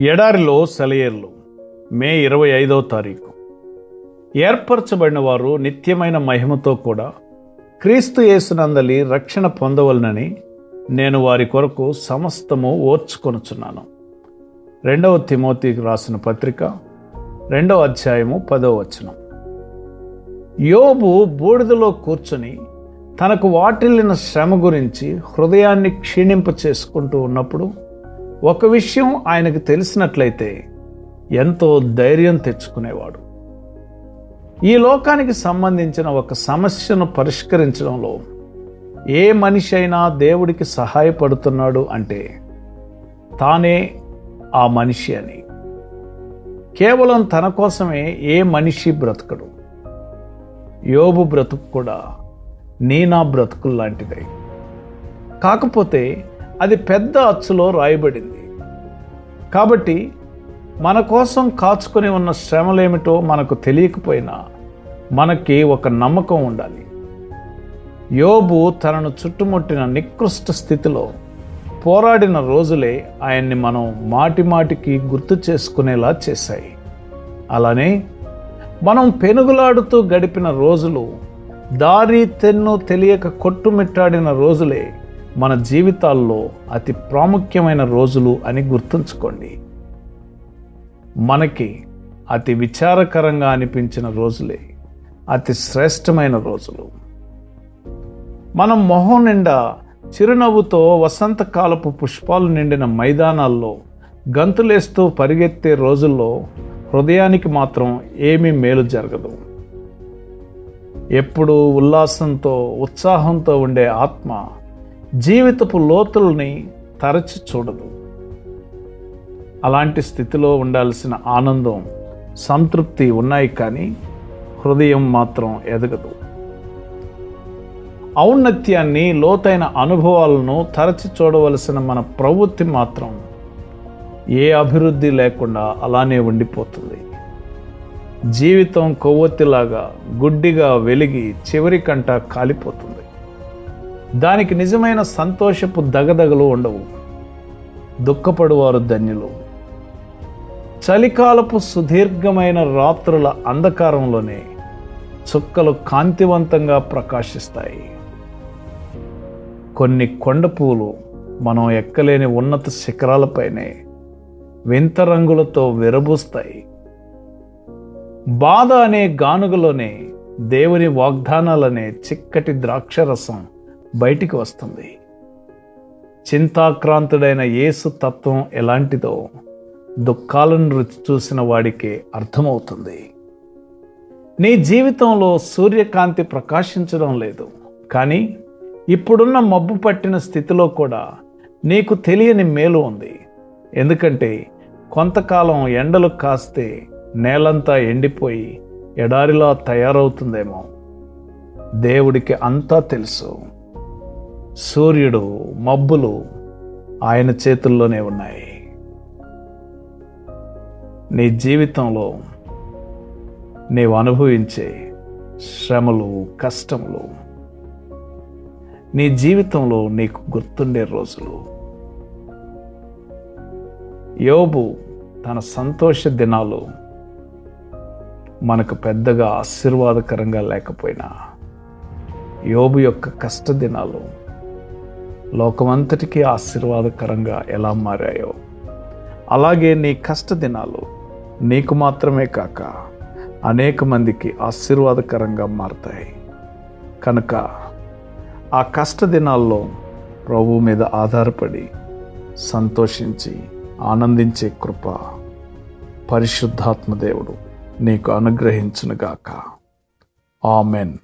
ఎడారిలో సెలయేర్లు మే 25వ తారీఖు. ఏర్పరచబడిన వారు నిత్యమైన మహిమతో కూడా క్రీస్తు యేసునందలి రక్షణ పొందవలనని నేను వారి కొరకు సమస్తము ఓర్చుకొనుచున్నాను. 2వ తిమోతికి రాసిన పత్రిక 2వ అధ్యాయము 10వ వచనం. యోబు బూడిదలో కూర్చొని తనకు వాటిల్లిన శ్రమ గురించి హృదయాన్ని క్షీణింప చేసుకుంటూ ఉన్నప్పుడు ఒక విషయం ఆయనకు తెలిసినట్లయితే ఎంతో ధైర్యం తెచ్చుకునేవాడు. ఈ లోకానికి సంబంధించిన ఒక సమస్యను పరిష్కరించడంలో ఏ మనిషి అయినా దేవుడికి సహాయపడుతున్నాడు అంటే తానే ఆ మనిషి అని. కేవలం తన కోసమే ఏ మనిషి బ్రతకడు. యోబు బ్రతుకు కూడా నా బ్రతుకుల్లాంటిదే. కాకపోతే అది పెద్ద అచ్చులో రాయబడింది. కాబట్టి మన కోసం కాచుకొని ఉన్న శ్రమలేమిటో మనకు తెలియకపోయినా మనకి ఒక నమ్మకం ఉండాలి. యోబు తనను చుట్టుముట్టిన నికృష్ట స్థితిలో పోరాడిన రోజులే ఆయన్ని మనం మాటిమాటికి గుర్తు చేసుకునేలా చేశాయి. అలానే మనం పెనుగులాడుతూ గడిపిన రోజులు, దారి తెన్ను తెలియక కొట్టుమిట్టాడిన రోజులే మన జీవితాల్లో అతి ప్రాముఖ్యమైన రోజులు అని గుర్తుంచుకోండి. మనకి అతి విచారకరంగా అనిపించిన రోజులే అతి శ్రేష్టమైన రోజులు. మనం మొహం నిండా చిరునవ్వుతో వసంతకాలపు పుష్పాలు నిండిన మైదానాల్లో గంతులేస్తూ పరిగెత్తే రోజుల్లో హృదయానికి మాత్రం ఏమీ మేలు జరగదు. ఎప్పుడూ ఉల్లాసంతో ఉత్సాహంతో ఉండే ఆత్మ జీవితపు లోతుల్ని తరచి చూడదు. అలాంటి స్థితిలో ఉండాల్సిన ఆనందం, సంతృప్తి ఉన్నాయి, కానీ హృదయం మాత్రం ఎదగదు. ఔన్నత్యాన్ని, లోతైన అనుభవాలను తరచి చూడవలసిన మన ప్రవృత్తి మాత్రం ఏ అభివృద్ధి లేకుండా అలానే ఉండిపోతుంది. జీవితం కొవ్వొత్తిలాగా గుడ్డిగా వెలిగి చివరికంట కాలిపోతుంది. దానికి నిజమైన సంతోషపు దగదగలు ఉండవు. దుఃఖపడువారు ధన్యులు. చలికాలపు సుదీర్ఘమైన రాత్రుల అంధకారంలోనే చుక్కలు కాంతివంతంగా ప్రకాశిస్తాయి. కొన్ని కొండ పువ్వులు మనం ఎక్కలేని ఉన్నత శిఖరాలపైనే వింత రంగులతో విరబూస్తాయి. బాధ అనే గానుగలోనే దేవుని వాగ్దానాలనే చిక్కటి ద్రాక్షరసం బయటికి వస్తుంది. చింతాక్రాంతుడైన యేసు తత్వం ఎలాంటిదో దుఃఖాలను రుచి చూసిన వాడికే అర్థమవుతుంది. నీ జీవితంలో సూర్యకాంతి ప్రకాశించడం లేదు, కానీ ఇప్పుడున్న మబ్బు పట్టిన స్థితిలో కూడా నీకు తెలియని మేలు ఉంది. ఎందుకంటే కొంతకాలం ఎండలు కాస్తే నేలంతా ఎండిపోయి ఎడారిలా తయారవుతుందేమో. దేవుడికి అంతా తెలుసు. సూర్యుడు, మబ్బులు ఆయన చేతుల్లోనే ఉన్నాయి. నీ జీవితంలో నీవు అనుభవించే శ్రమలు, కష్టములు, నీ జీవితంలో నీకు గుర్తుండే రోజులు. యోబు తన సంతోష దినాలు మనకు పెద్దగా ఆశీర్వాదకరంగా లేకపోయినా యోబు యొక్క కష్ట దినాలు లోకమంతటికీ ఆశీర్వాదకరంగా ఎలా మారాయో, అలాగే నీ కష్ట దినాలు నీకు మాత్రమే కాక అనేక మందికి ఆశీర్వాదకరంగా మారతాయి. కనుక ఆ కష్ట దినాల్లో ప్రభువు మీద ఆధారపడి సంతోషించి ఆనందించే కృప పరిశుద్ధాత్మ దేవుడు నీకు అనుగ్రహించునుగాక. ఆమెన్.